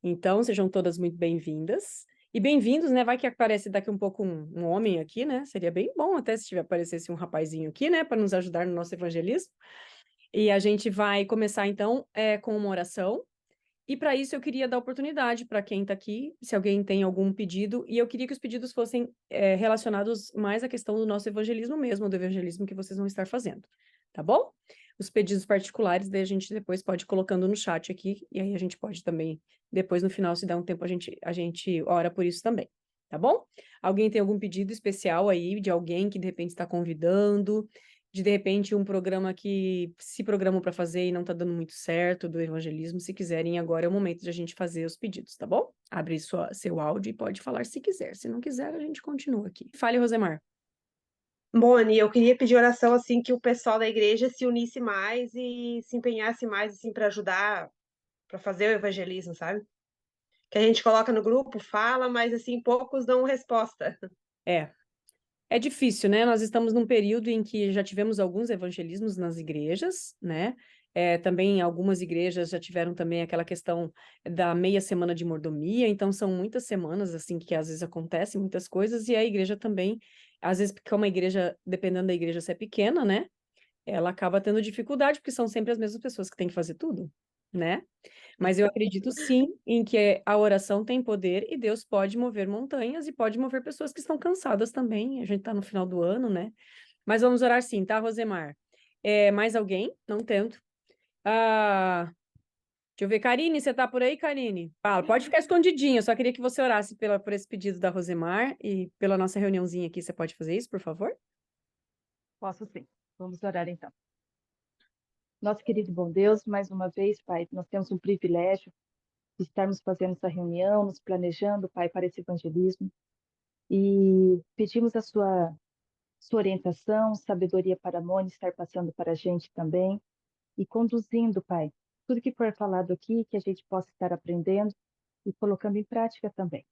Então, sejam todas muito bem-vindas. E bem-vindos, né? Vai que aparece daqui um pouco um homem aqui, né? Seria bem bom até se tiver aparecesse um rapazinho aqui, né? Para nos ajudar no nosso evangelismo. E a gente vai começar, então, com uma oração. E para isso eu queria dar oportunidade para quem está aqui, se alguém tem algum pedido, e eu queria que os pedidos fossem relacionados mais à questão do nosso evangelismo mesmo, do evangelismo que vocês vão estar fazendo, tá bom? Os pedidos particulares, daí a gente depois pode ir colocando no chat aqui, e aí a gente pode também, depois no final, se der um tempo, a gente ora por isso também, tá bom? Alguém tem algum pedido especial aí de alguém que de repente está convidando, de repente um programa que se programam para fazer e não está dando muito certo do evangelismo, se quiserem, agora é o momento de a gente fazer os pedidos, tá bom? Abre seu áudio e pode falar se quiser. Se não quiser, a gente continua aqui. Fale, Rosemar. Moni, eu queria pedir oração assim que o pessoal da igreja se unisse mais e se empenhasse mais assim para ajudar, para fazer o evangelismo, sabe? Que a gente coloca no grupo, fala, mas assim poucos dão resposta. É, é difícil, né? Nós estamos num período em que já tivemos alguns evangelismos nas igrejas, né? Também algumas igrejas já tiveram também aquela questão da meia semana de mordomia, então são muitas semanas, assim, que às vezes acontecem muitas coisas, e a igreja também, às vezes, porque uma igreja, dependendo da igreja se é pequena, né? Ela acaba tendo dificuldade, porque são sempre as mesmas pessoas que têm que fazer tudo, né? Mas eu acredito sim em que a oração tem poder e Deus pode mover montanhas e pode mover pessoas que estão cansadas também. A gente está no final do ano, né? Mas vamos orar sim, tá, Rosemar? Mais alguém? Não tento. Ah, deixa eu ver. Karine, você tá por aí, Karine? Fala, pode ficar escondidinha. Eu só queria que você orasse por esse pedido da Rosemar e pela nossa reuniãozinha aqui. Você pode fazer isso, por favor? Posso sim. Vamos orar então. Nosso querido bom Deus, mais uma vez, Pai, nós temos um privilégio de estarmos fazendo essa reunião, nos planejando, Pai, para esse evangelismo. E pedimos a sua orientação, sabedoria para a Moni estar passando para a gente também e conduzindo, Pai, tudo que for falado aqui, que a gente possa estar aprendendo e colocando em prática também.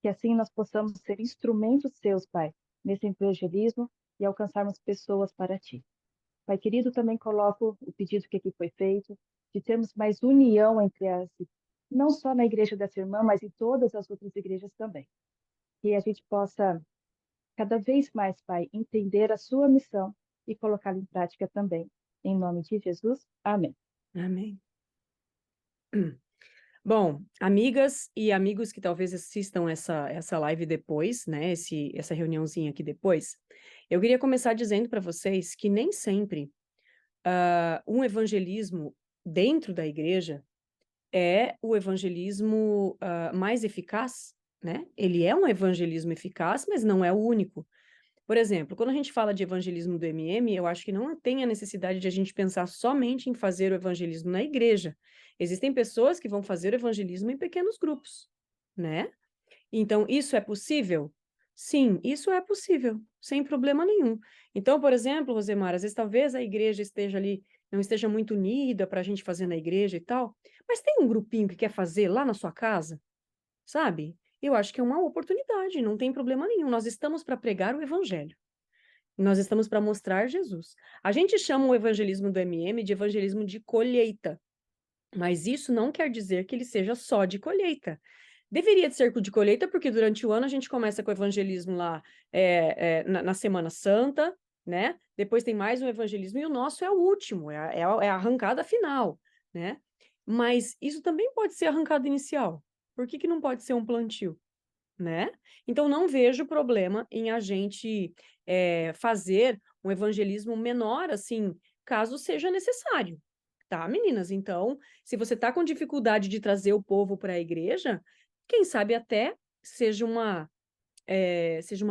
Que assim nós possamos ser instrumentos seus, Pai, nesse evangelismo e alcançarmos pessoas para Ti. Pai querido, também coloco o pedido que aqui foi feito, de termos mais união entre não só na igreja dessa irmã, mas em todas as outras igrejas também. Que a gente possa, cada vez mais, Pai, entender a sua missão e colocá-la em prática também. Em nome de Jesus, amém. Amém. Bom, amigas e amigos que talvez assistam essa live depois, né, essa reuniãozinha aqui depois, eu queria começar dizendo para vocês que nem sempre um evangelismo dentro da igreja é o evangelismo mais eficaz, né? Ele é um evangelismo eficaz, mas não é o único. Por exemplo, quando a gente fala de evangelismo do MM, eu acho que não tem a necessidade de a gente pensar somente em fazer o evangelismo na igreja. Existem pessoas que vão fazer o evangelismo em pequenos grupos, né? Então, isso é possível? Sim, isso é possível, sem problema nenhum. Então, por exemplo, Rosemar, às vezes talvez a igreja esteja ali, não esteja muito unida para a gente fazer na igreja e tal, mas tem um grupinho que quer fazer lá na sua casa, sabe? Eu acho que é uma oportunidade, não tem problema nenhum. Nós estamos para pregar o evangelho. Nós estamos para mostrar Jesus. A gente chama o evangelismo do MM de evangelismo de colheita, mas isso não quer dizer que ele seja só de colheita. Deveria ser de colheita, porque durante o ano a gente começa com o evangelismo lá na Semana Santa, né? Depois tem mais um evangelismo, e o nosso é o último, é a arrancada final, né? Mas isso também pode ser arrancada inicial. Por que não pode ser um plantio? Né? Então, não vejo problema em a gente fazer um evangelismo menor, assim, caso seja necessário, tá, meninas? Então, se você tá com dificuldade de trazer o povo para a igreja, quem sabe até seja uma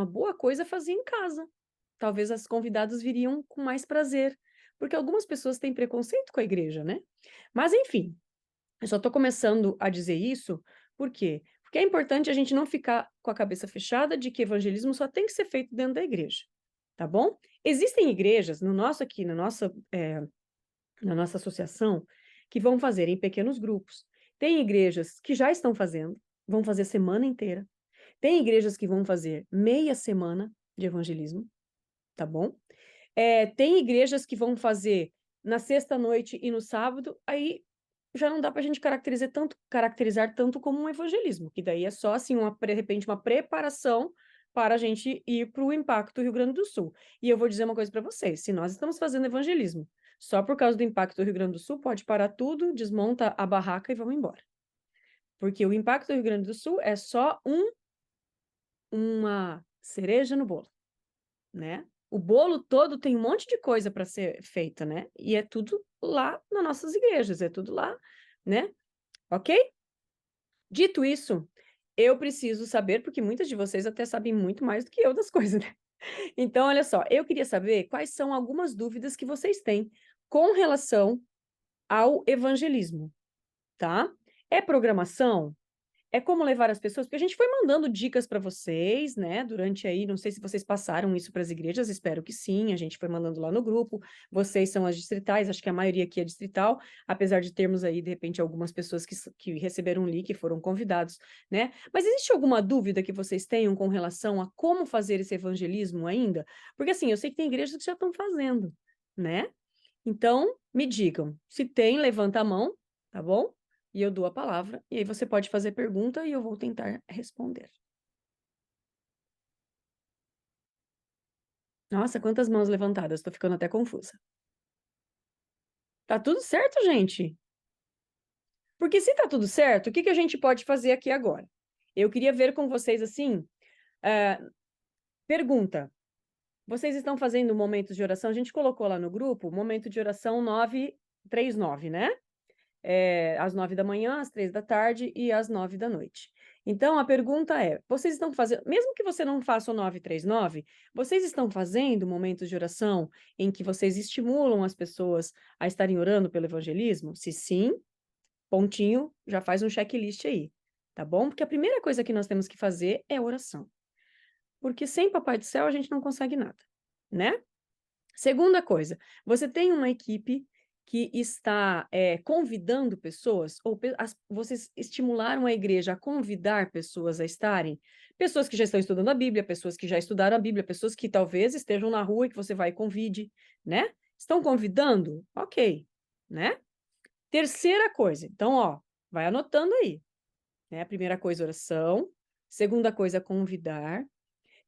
boa coisa fazer em casa. Talvez as convidadas viriam com mais prazer, porque algumas pessoas têm preconceito com a igreja, né? Mas, enfim, eu só estou começando a dizer isso, por quê? Porque é importante a gente não ficar com a cabeça fechada de que evangelismo só tem que ser feito dentro da igreja, tá bom? Existem igrejas, no nosso aqui, na nossa associação, que vão fazer em pequenos grupos. Tem igrejas que já estão fazendo, vão fazer semana inteira. Tem igrejas que vão fazer meia semana de evangelismo, tá bom? Tem igrejas que vão fazer na sexta-noite e no sábado, aí já não dá para a gente caracterizar tanto como um evangelismo, que daí é só, assim, de repente, uma preparação para a gente ir para o Impacto Rio Grande do Sul. E eu vou dizer uma coisa para vocês, se nós estamos fazendo evangelismo só por causa do Impacto Rio Grande do Sul, pode parar tudo, desmonta a barraca e vamos embora. Porque o Impacto Rio Grande do Sul é só uma cereja no bolo, né? O bolo todo tem um monte de coisa para ser feita, né? E é tudo lá nas nossas igrejas, é tudo lá, né? Ok? Dito isso, eu preciso saber, porque muitas de vocês até sabem muito mais do que eu das coisas, né? Então, olha só, eu queria saber quais são algumas dúvidas que vocês têm com relação ao evangelismo, tá? É programação? É como levar as pessoas, porque a gente foi mandando dicas para vocês, né, durante aí, não sei se vocês passaram isso para as igrejas, espero que sim, a gente foi mandando lá no grupo, vocês são as distritais, acho que a maioria aqui é distrital, apesar de termos aí, de repente, algumas pessoas que receberam um link e foram convidados, né, mas existe alguma dúvida que vocês tenham com relação a como fazer esse evangelismo ainda? Porque assim, eu sei que tem igrejas que já estão fazendo, né, então, me digam, se tem, levanta a mão, tá bom? E eu dou a palavra, e aí você pode fazer pergunta e eu vou tentar responder. Nossa, quantas mãos levantadas, tô ficando até confusa. Tá tudo certo, gente? Porque se tá tudo certo, o que que a gente pode fazer aqui agora? Eu queria ver com vocês assim, pergunta. Vocês estão fazendo momentos de oração? A gente colocou lá no grupo, momento de oração 939, né? Às 9 da manhã, às 3 da tarde e às 9 da noite. Então, a pergunta é, vocês estão fazendo, mesmo que você não faça o 939, vocês estão fazendo momentos de oração em que vocês estimulam as pessoas a estarem orando pelo evangelismo? Se sim, pontinho, já faz um checklist aí, tá bom? Porque a primeira coisa que nós temos que fazer é oração. Porque sem Papai do Céu a gente não consegue nada, né? Segunda coisa, você tem uma equipe que está convidando pessoas, ou vocês estimularam a igreja a convidar pessoas a estarem? Pessoas que já estão estudando a Bíblia, pessoas que já estudaram a Bíblia, pessoas que talvez estejam na rua e que você vai e convide, né? Estão convidando? Ok, né? Terceira coisa, então, ó, vai anotando aí, né? A primeira coisa, oração. Segunda coisa, convidar.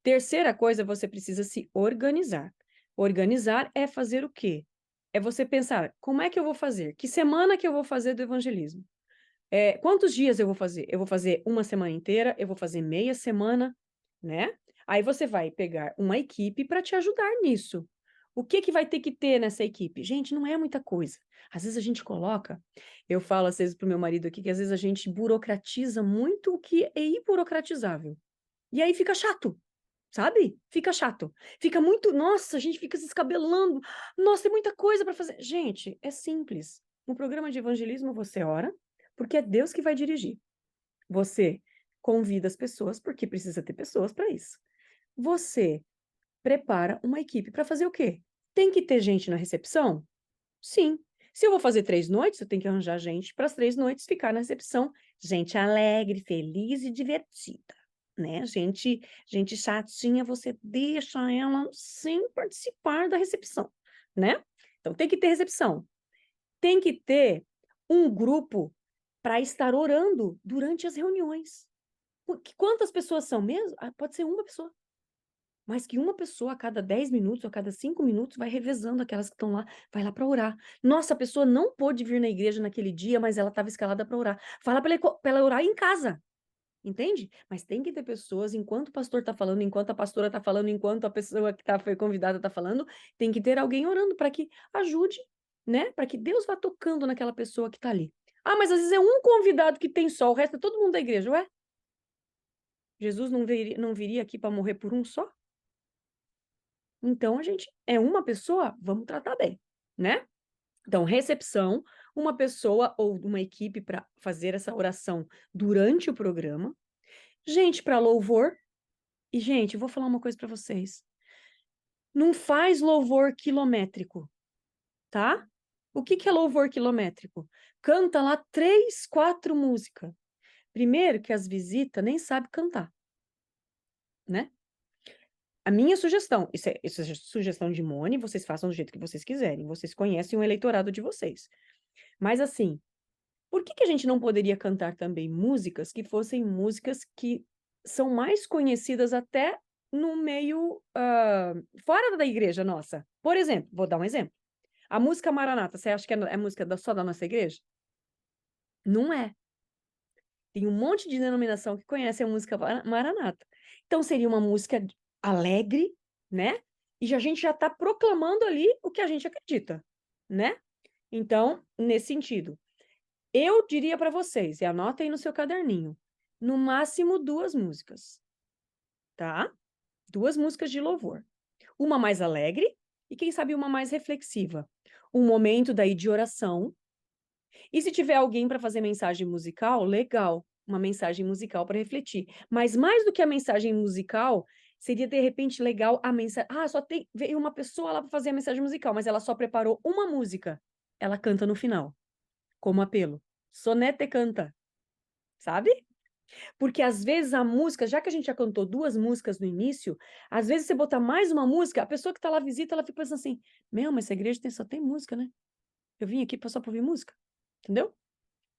Terceira coisa, você precisa se organizar. Organizar é fazer o quê? É você pensar, como é que eu vou fazer? Que semana que eu vou fazer do evangelismo? Quantos dias eu vou fazer? Eu vou fazer uma semana inteira, eu vou fazer meia semana, né? Aí você vai pegar uma equipe para te ajudar nisso. O que que vai ter que ter nessa equipe? Gente, não é muita coisa. Às vezes a gente coloca, eu falo às vezes para o meu marido aqui, que às vezes a gente burocratiza muito o que é imburocratizável. E aí fica chato. Sabe? Fica chato. Fica muito, nossa, a gente fica se escabelando. Nossa, tem muita coisa para fazer. Gente, é simples. No programa de evangelismo você ora, porque é Deus que vai dirigir. Você convida as pessoas, porque precisa ter pessoas para isso. Você prepara uma equipe para fazer o quê? Tem que ter gente na recepção? Sim. Se eu vou fazer 3 noites, eu tenho que arranjar gente para as 3 noites ficar na recepção. Gente alegre, feliz e divertida. Né? Gente chatinha, você deixa ela sem participar da recepção, né? Então, tem que ter recepção. Tem que ter um grupo para estar orando durante as reuniões. Quantas pessoas são mesmo? Pode ser uma pessoa. Mas que uma pessoa a cada 10 minutos, ou a cada 5 minutos, vai revezando aquelas que estão lá, vai lá para orar. Nossa, a pessoa não pôde vir na igreja naquele dia, mas ela estava escalada para orar. Fala para ela orar em casa. Entende? Mas tem que ter pessoas, enquanto o pastor está falando, enquanto a pastora está falando, enquanto a pessoa que foi convidada está falando, tem que ter alguém orando para que ajude, né? Para que Deus vá tocando naquela pessoa que está ali. Ah, mas às vezes é um convidado que tem só, o resto é todo mundo da igreja, ué? Jesus não viria aqui para morrer por um só? Então a gente é uma pessoa, vamos tratar bem, né? Então, recepção, uma pessoa ou uma equipe para fazer essa oração durante o programa. Gente, para louvor. E, gente, vou falar uma coisa para vocês. Não faz louvor quilométrico, tá? O que é louvor quilométrico? Canta lá 3, 4 músicas. Primeiro que as visitas nem sabem cantar, né? A minha sugestão, isso é sugestão de Mone, vocês façam do jeito que vocês quiserem. Vocês conhecem o eleitorado de vocês. Mas, assim, Por que a gente não poderia cantar também músicas que fossem músicas que são mais conhecidas até no meio fora da igreja nossa? Por exemplo, vou dar um exemplo. A música Maranata, você acha que é música só da nossa igreja? Não é. Tem um monte de denominação que conhece a música Maranata. Então, seria uma música alegre, né? E a gente já está proclamando ali o que a gente acredita, né? Então, nesse sentido, eu diria para vocês, e anota aí no seu caderninho, no máximo 2 músicas, tá? 2 músicas de louvor. Uma mais alegre e, quem sabe, uma mais reflexiva. Um momento daí de oração. E se tiver alguém para fazer mensagem musical, legal, uma mensagem musical para refletir. Mas mais do que a mensagem musical, seria de repente legal a mensagem. Ah, veio uma pessoa lá para fazer a mensagem musical, mas ela só preparou uma música. Ela canta no final, como apelo. Sonete canta, sabe? Porque às vezes a música, já que a gente já cantou 2 músicas no início, às vezes você botar mais uma música, a pessoa que está lá visita, ela fica pensando assim: meu, mas essa igreja só tem música, né? Eu vim aqui só para ouvir música, entendeu?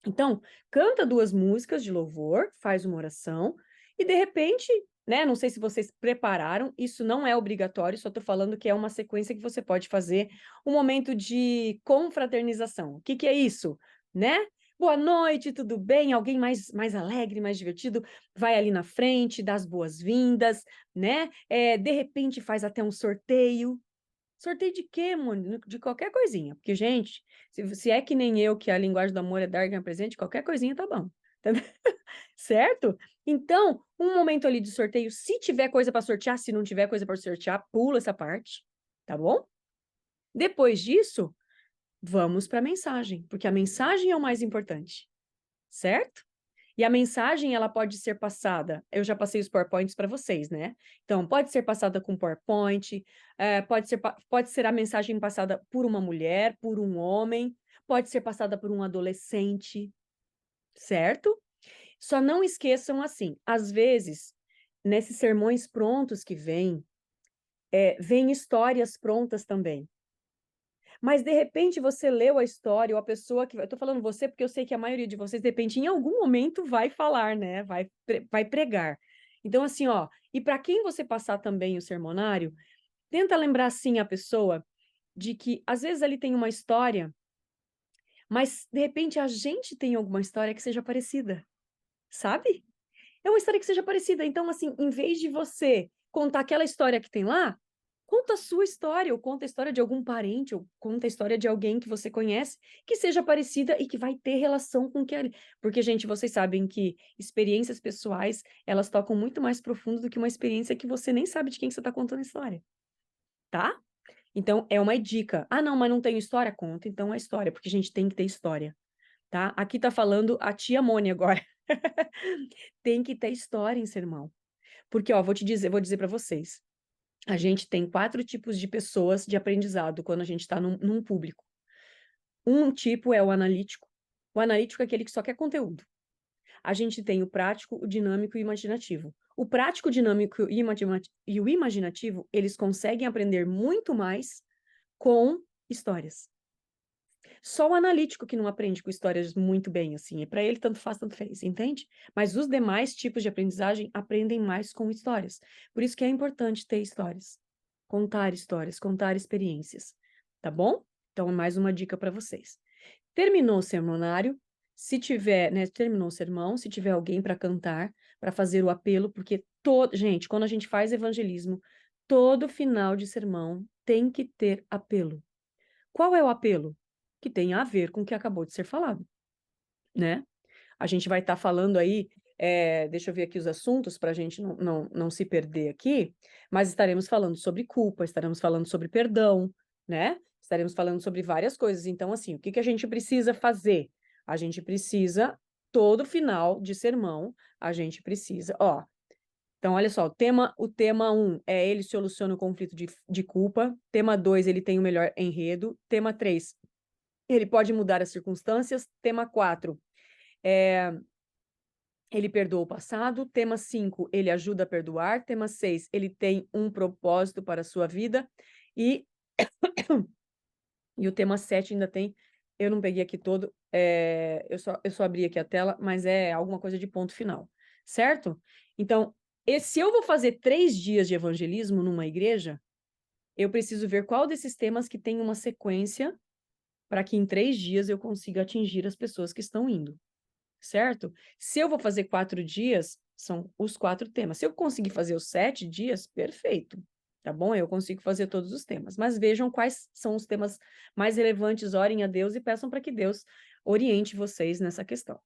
Então, canta 2 músicas de louvor, faz uma oração, e de repente, né? Não sei se vocês prepararam, isso não é obrigatório, só estou falando que é uma sequência que você pode fazer, um momento de confraternização. O que é isso? Né? Boa noite, tudo bem? Alguém mais alegre, mais divertido, vai ali na frente, dá as boas-vindas, né? De repente faz até um sorteio. Sorteio de quê, mano? De qualquer coisinha. Porque, gente, se é que nem eu, que a linguagem do amor é dar e ganhar presente, qualquer coisinha tá bom. Certo? Então, um momento ali de sorteio, se tiver coisa para sortear, se não tiver coisa para sortear, pula essa parte, tá bom? Depois disso, vamos para a mensagem, porque a mensagem é o mais importante, certo? E a mensagem, ela pode ser passada, eu já passei os PowerPoints para vocês, né? Então, pode ser passada com PowerPoint, pode ser a mensagem passada por uma mulher, por um homem, pode ser passada por um adolescente, certo? Só não esqueçam assim, às vezes, nesses sermões prontos que vem histórias prontas também. Mas, de repente, você leu a história, ou a pessoa que... Eu tô falando você porque eu sei que a maioria de vocês, de repente, em algum momento vai falar, né? Vai pregar. Então, assim, ó, e para quem você passar também o sermonário, tenta lembrar, assim, a pessoa de que, às vezes, ali tem uma história, mas, de repente, a gente tem alguma história que seja parecida, sabe? É uma história que seja parecida. Então, assim, em vez de você contar aquela história que tem lá, conta a sua história, ou conta a história de algum parente, ou conta a história de alguém que você conhece, que seja parecida e que vai ter relação com aquele. Porque, gente, vocês sabem que experiências pessoais, elas tocam muito mais profundo do que uma experiência que você nem sabe de quem você está contando a história. Tá? Então, é uma dica. Ah, não, mas não tenho história? Conta, então, a história, porque a gente tem que ter história. Tá? Aqui tá falando a tia Mônia agora. Tem que ter história em sermão. Porque, ó, vou dizer para vocês. A gente tem 4 tipos de pessoas de aprendizado quando a gente está num público. Um tipo é o analítico. O analítico é aquele que só quer conteúdo. A gente tem o prático, o dinâmico e o imaginativo. O prático, o dinâmico e o imaginativo, eles conseguem aprender muito mais com histórias. Só o analítico que não aprende com histórias muito bem, assim. E para ele, tanto faz, tanto fez, entende? Mas os demais tipos de aprendizagem aprendem mais com histórias. Por isso que é importante ter histórias. Contar experiências. Tá bom? Então, mais uma dica para vocês. Terminou o sermonário. Se tiver, né, terminou o sermão, se tiver alguém para cantar, para fazer o apelo, porque gente, quando a gente faz evangelismo, todo final de sermão tem que ter apelo. Qual é o apelo? Que tem a ver com o que acabou de ser falado, né? A gente vai estar falando aí, deixa eu ver aqui os assuntos para a gente não se perder aqui, mas estaremos falando sobre culpa, estaremos falando sobre perdão, né? Estaremos falando sobre várias coisas. Então, assim, o que a gente precisa fazer? A gente precisa, todo final de sermão, a gente precisa, ó. Então, olha só, o tema 1 é ele soluciona o conflito de culpa. Tema 2, ele tem o melhor enredo. Tema 3, ele pode mudar as circunstâncias. Tema 4, ele perdoa o passado. Tema 5, ele ajuda a perdoar. Tema 6, ele tem um propósito para a sua vida. E o tema 7 ainda tem eu não peguei aqui todo, eu só abri aqui a tela, mas é alguma coisa de ponto final, certo? Então, se eu vou fazer 3 dias de evangelismo numa igreja, eu preciso ver qual desses temas que tem uma sequência para que em 3 dias eu consiga atingir as pessoas que estão indo, certo? Se eu vou fazer 4 dias, são os 4 temas. Se eu conseguir fazer os 7 dias, perfeito, tá bom? Eu consigo fazer todos os temas. Mas vejam quais são os temas mais relevantes, orem a Deus e peçam para que Deus oriente vocês nessa questão,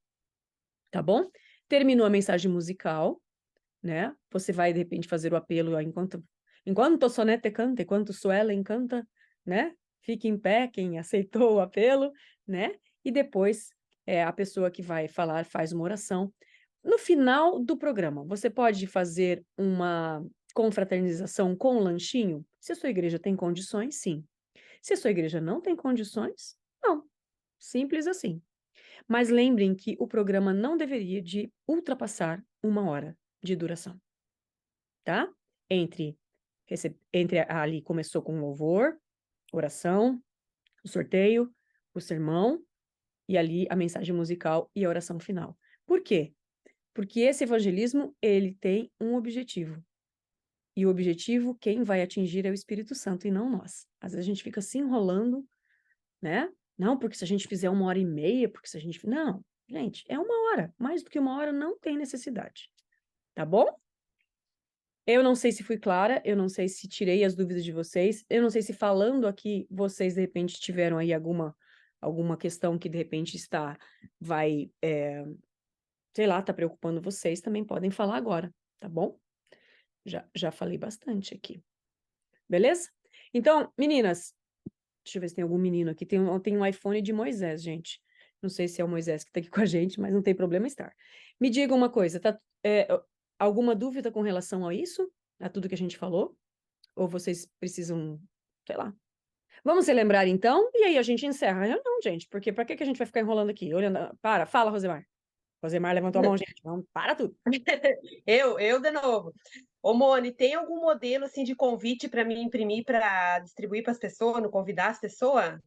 tá bom? Terminou a mensagem musical, né? Você vai, de repente, fazer o apelo enquanto sonete canta, enquanto suelen canta, né? Fique em pé quem aceitou o apelo, né? E depois a pessoa que vai falar faz uma oração. No final do programa, você pode fazer uma confraternização com um lanchinho? Se a sua igreja tem condições, sim. Se a sua igreja não tem condições, não. Simples assim. Mas lembrem que o programa não deveria de ultrapassar 1 hora de duração, tá? Entre ali começou com louvor, oração, o sorteio, o sermão e ali a mensagem musical e a oração final. Por quê? Porque esse evangelismo, ele tem um objetivo. E o objetivo, quem vai atingir é o Espírito Santo e não nós. Às vezes a gente fica se enrolando, né? Não, porque se a gente fizer 1 hora e meia, porque se a gente... Não, gente, é 1 hora. Mais do que 1 hora não tem necessidade. Tá bom? Eu não sei se fui clara, eu não sei se tirei as dúvidas de vocês, eu não sei se falando aqui, vocês de repente tiveram aí alguma questão que de repente sei lá, tá preocupando vocês, também podem falar agora, tá bom? Já falei bastante aqui. Beleza? Então, meninas, deixa eu ver se tem algum menino aqui. Tem um iPhone de Moisés, gente. Não sei se é o Moisés que tá aqui com a gente, mas não tem problema estar. Me diga uma coisa, alguma dúvida com relação a isso? A tudo que a gente falou? Ou vocês precisam, sei lá. Vamos relembrar então, e aí a gente encerra a reunião, gente, porque para que a gente vai ficar enrolando aqui? Olhando, fala, Rosemar. Rosemar levantou a mão, gente. Vamos, para tudo. Eu de novo. Ô, Moni, tem algum modelo assim de convite para mim imprimir para distribuir para as pessoas, não convidar as pessoas? Um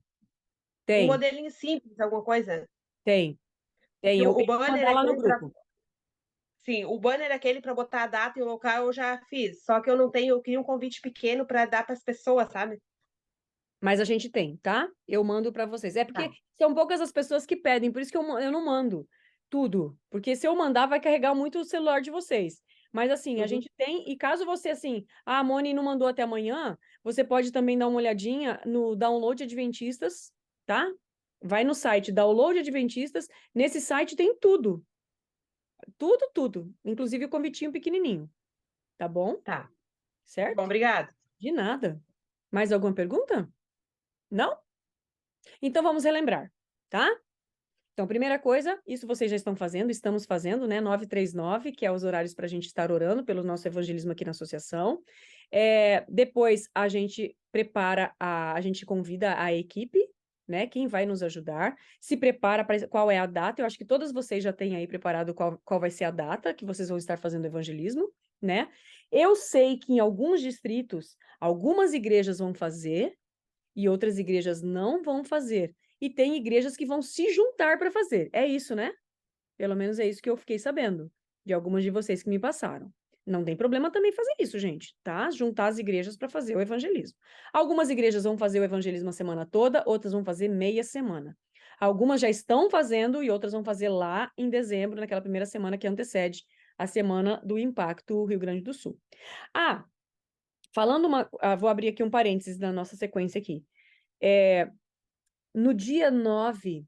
Tem, modelinho simples, alguma coisa? tem, tem. Porque Eu o vou banner mandar é lá no aquele para, grupo. sim, o banner é aquele para botar a data e o local eu já fiz. Só que eu não tenho, eu queria um convite pequeno para dar para as pessoas, sabe? Mas a gente tem, tá? Eu mando para vocês. É porque Tá. são poucas as pessoas que pedem, por isso que eu não mando tudo. Porque se eu mandar, vai carregar muito o celular de vocês. Mas assim, a Uhum. gente tem, e caso você assim, a Moni não mandou até amanhã, você pode também dar uma olhadinha no Download Adventistas, tá? Vai no site Download Adventistas, nesse site tem tudo. Tudo, tudo. Inclusive o convitinho pequenininho, tá bom? Tá. Tá bom, Certo? obrigada. De nada. Mais alguma pergunta? Não? Então vamos relembrar, tá? Então, primeira coisa, isso vocês já estão fazendo, estamos fazendo, né? 939, que é os horários para a gente estar orando pelo nosso evangelismo aqui na associação. Depois a gente prepara, a gente convida a equipe, né? Quem vai nos ajudar, se prepara para qual é a data. Eu acho que todas vocês já têm aí preparado qual vai ser a data que vocês vão estar fazendo o evangelismo, né? Eu sei que em alguns distritos, algumas igrejas vão fazer e outras igrejas não vão fazer. E tem igrejas que vão se juntar para fazer. É isso, né? Pelo menos é isso que eu fiquei sabendo de algumas de vocês que me passaram. Não tem problema também fazer isso, gente, tá? Juntar as igrejas para fazer o evangelismo. Algumas igrejas vão fazer o evangelismo a semana toda, outras vão fazer meia semana. Algumas já estão fazendo e outras vão fazer lá em dezembro, naquela primeira semana que antecede a semana do Impacto Rio Grande do Sul. Vou abrir aqui um parênteses na nossa sequência aqui. No dia 9,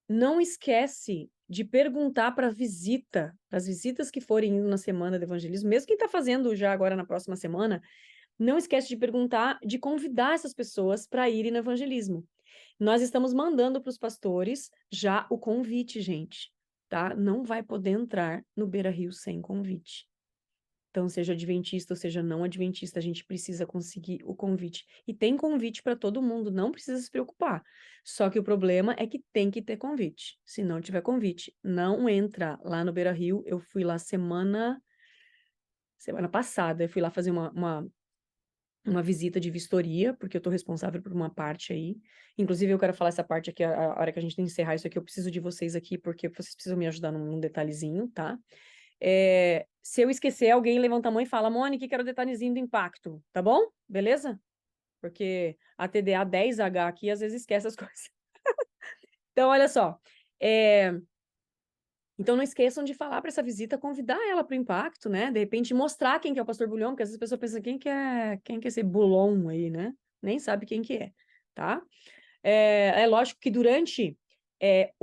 não esquece de perguntar para as visitas que forem indo na semana do evangelismo, mesmo quem está fazendo já agora na próxima semana, não esquece de perguntar, de convidar essas pessoas para irem no evangelismo. Nós estamos mandando para os pastores já o convite, gente, tá? Não vai poder entrar no Beira Rio sem convite. Então, seja adventista ou seja não adventista, a gente precisa conseguir o convite. E tem convite para todo mundo, não precisa se preocupar. Só que o problema é que tem que ter convite. Se não tiver convite, não entra lá no Beira Rio. Eu fui lá semana passada, eu fui lá fazer uma visita de vistoria, porque eu estou responsável por uma parte aí. Inclusive, eu quero falar essa parte aqui, a hora que a gente encerrar isso aqui, eu preciso de vocês aqui, porque vocês precisam me ajudar num detalhezinho, tá? Se eu esquecer, alguém levanta a mão e fala, Mônica, quero o detalhezinho do impacto, tá bom? Beleza? Porque a TDA 10H aqui, às vezes, esquece as coisas. Então, olha só. Então, não esqueçam de falar para essa visita, convidar ela para o impacto, né? De repente, mostrar quem que é o pastor Bulhon, porque às vezes a pessoa pensa, quem que é esse Bulhon aí, né? Nem sabe quem que é, tá? É lógico que durante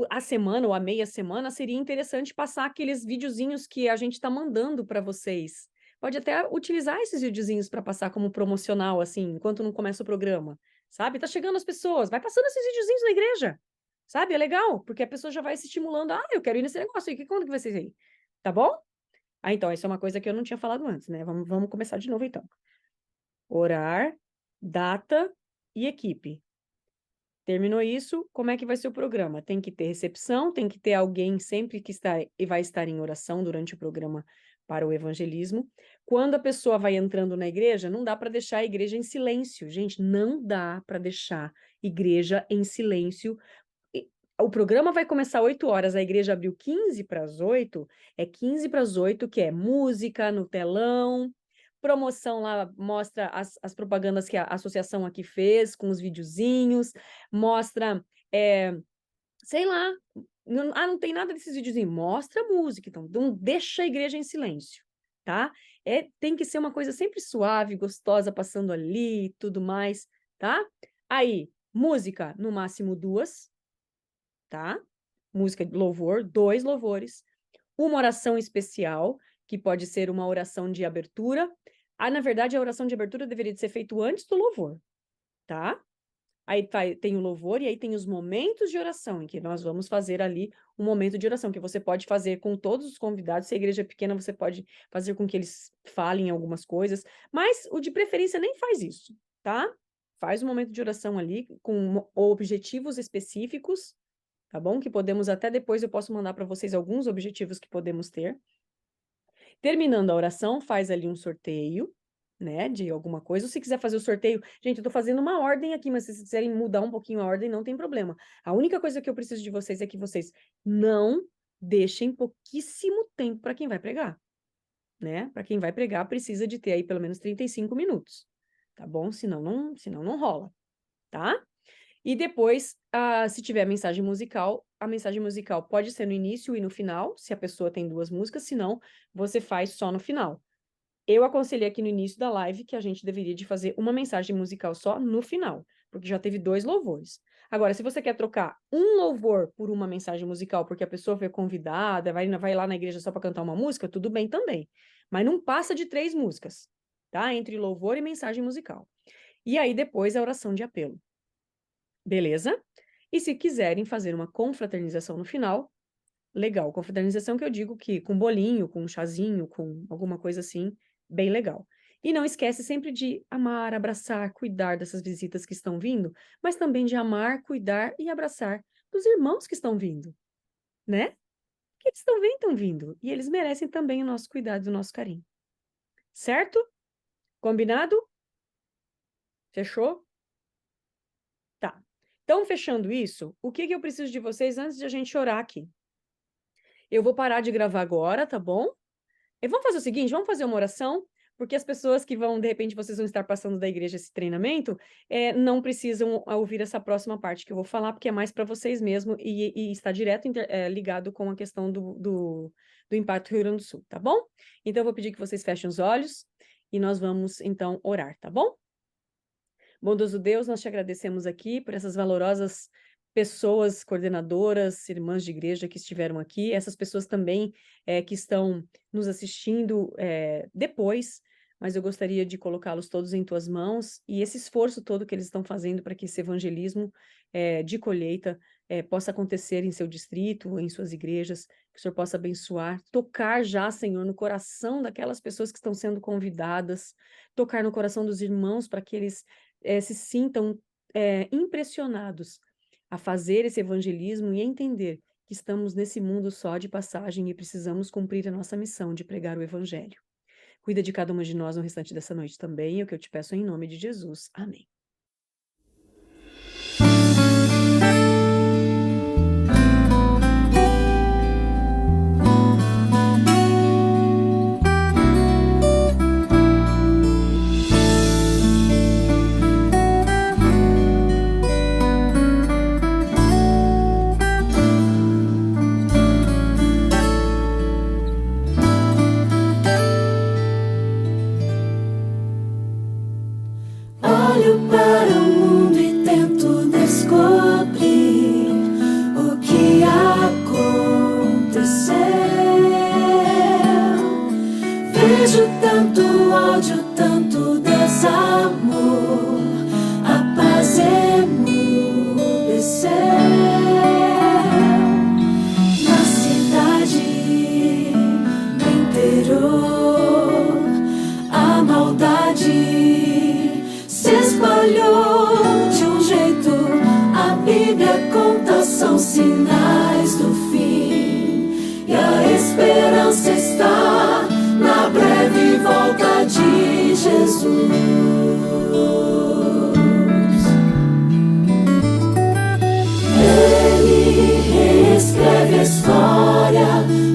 a semana ou a meia semana seria interessante passar aqueles videozinhos que a gente está mandando para vocês. Pode até utilizar esses videozinhos para passar como promocional, assim, enquanto não começa o programa, sabe? Tá chegando as pessoas, vai passando esses videozinhos na igreja, sabe? É legal, porque a pessoa já vai se estimulando. Ah, eu quero ir nesse negócio aí, quando que vai ser aí? Tá bom? Ah, então, isso é uma coisa que eu não tinha falado antes, né? Vamos começar de novo, então. Orar, data e equipe. Terminou isso, como é que vai ser o programa? Tem que ter recepção, tem que ter alguém sempre que está e vai estar em oração durante o programa para o evangelismo. Quando a pessoa vai entrando na igreja, não dá para deixar a igreja em silêncio. Gente, não dá para deixar igreja em silêncio. O programa vai começar 8 horas, a igreja abriu 15 para as 8, é 15 para as 8, que é música no telão, promoção lá, mostra as propagandas que a associação aqui fez, com os videozinhos, mostra, sei lá, não tem nada desses videozinhos, mostra a música, então não deixa a igreja em silêncio, tá? Tem que ser uma coisa sempre suave, gostosa, passando ali e tudo mais, tá? Aí, música, no máximo 2, tá? Música de louvor, 2 louvores, uma oração especial, que pode ser uma oração de abertura. Na verdade, a oração de abertura deveria ser feita antes do louvor, tá? Aí tem o louvor e aí tem os momentos de oração, em que nós vamos fazer ali um momento de oração, que você pode fazer com todos os convidados. Se a igreja é pequena, você pode fazer com que eles falem algumas coisas, mas o de preferência nem faz isso, tá? Faz um momento de oração ali com objetivos específicos, tá bom? Que podemos até depois eu posso mandar para vocês alguns objetivos que podemos ter. Terminando a oração, faz ali um sorteio, né, de alguma coisa. Ou se quiser fazer o sorteio, gente, eu tô fazendo uma ordem aqui, mas se vocês quiserem mudar um pouquinho a ordem, não tem problema. A única coisa que eu preciso de vocês é que vocês não deixem pouquíssimo tempo para quem vai pregar, né? Para quem vai pregar, precisa de ter aí pelo menos 35 minutos, tá bom? Senão não rola, tá? E depois, se tiver mensagem musical, a mensagem musical pode ser no início e no final, se a pessoa tem 2 músicas, senão você faz só no final. Eu aconselhei aqui no início da live que a gente deveria de fazer uma mensagem musical só no final, porque já teve 2 louvores. Agora, se você quer trocar um louvor por uma mensagem musical, porque a pessoa foi convidada, vai lá na igreja só para cantar uma música, tudo bem também. Mas não passa de 3 músicas, tá? Entre louvor e mensagem musical. E aí depois a oração de apelo. Beleza? E se quiserem fazer uma confraternização no final, legal. Confraternização que eu digo que com bolinho, com chazinho, com alguma coisa assim, bem legal. E não esquece sempre de amar, abraçar, cuidar dessas visitas que estão vindo, mas também de amar, cuidar e abraçar dos irmãos que estão vindo, né? Que eles estão vindo. E eles merecem também o nosso cuidado e o nosso carinho. Certo? Combinado? Fechou? Tá. Então, fechando isso, o que eu preciso de vocês antes de a gente orar aqui? Eu vou parar de gravar agora, tá bom? E vamos fazer o seguinte, vamos fazer uma oração, porque as pessoas que vão, de repente, vocês vão estar passando da igreja esse treinamento, não precisam ouvir essa próxima parte que eu vou falar, porque é mais para vocês mesmo e está direto ligado com a questão do Impacto Rio Grande do Sul, tá bom? Então, eu vou pedir que vocês fechem os olhos e nós vamos, então, orar, tá bom? Bondoso Deus, nós te agradecemos aqui por essas valorosas pessoas, coordenadoras, irmãs de igreja que estiveram aqui, essas pessoas também que estão nos assistindo depois, mas eu gostaria de colocá-los todos em tuas mãos e esse esforço todo que eles estão fazendo para que esse evangelismo de colheita possa acontecer em seu distrito, em suas igrejas, que o Senhor possa abençoar, tocar já, Senhor, no coração daquelas pessoas que estão sendo convidadas, tocar no coração dos irmãos para que eles se sintam impressionados a fazer esse evangelismo e a entender que estamos nesse mundo só de passagem e precisamos cumprir a nossa missão de pregar o evangelho. Cuida de cada uma de nós no restante dessa noite também, é o que eu te peço em nome de Jesus. Amém. Olho para o mundo e tento descobrir o que aconteceu. Vejo tanto ódio, tanto desamor, a paz emudeceu. Na cidade, no interior, a maldade se espalhou de um jeito. A Bíblia conta, são sinais do fim, e a esperança está na breve volta de Jesus. Ele reescreve a história,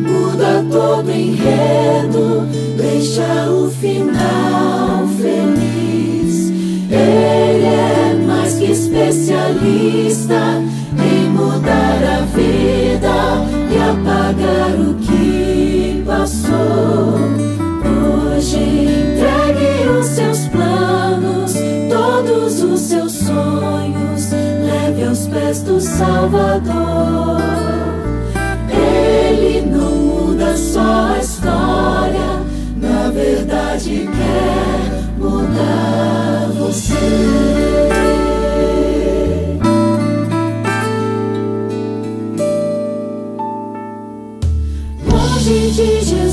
muda todo o enredo, deixa o final feliz. Ele é mais que especialista em mudar a vida e apagar o que passou. Hoje entregue os seus planos, todos os seus sonhos, leve aos pés do Salvador. Ele não muda só a história, na verdade quer mudar você. Longe de Jesus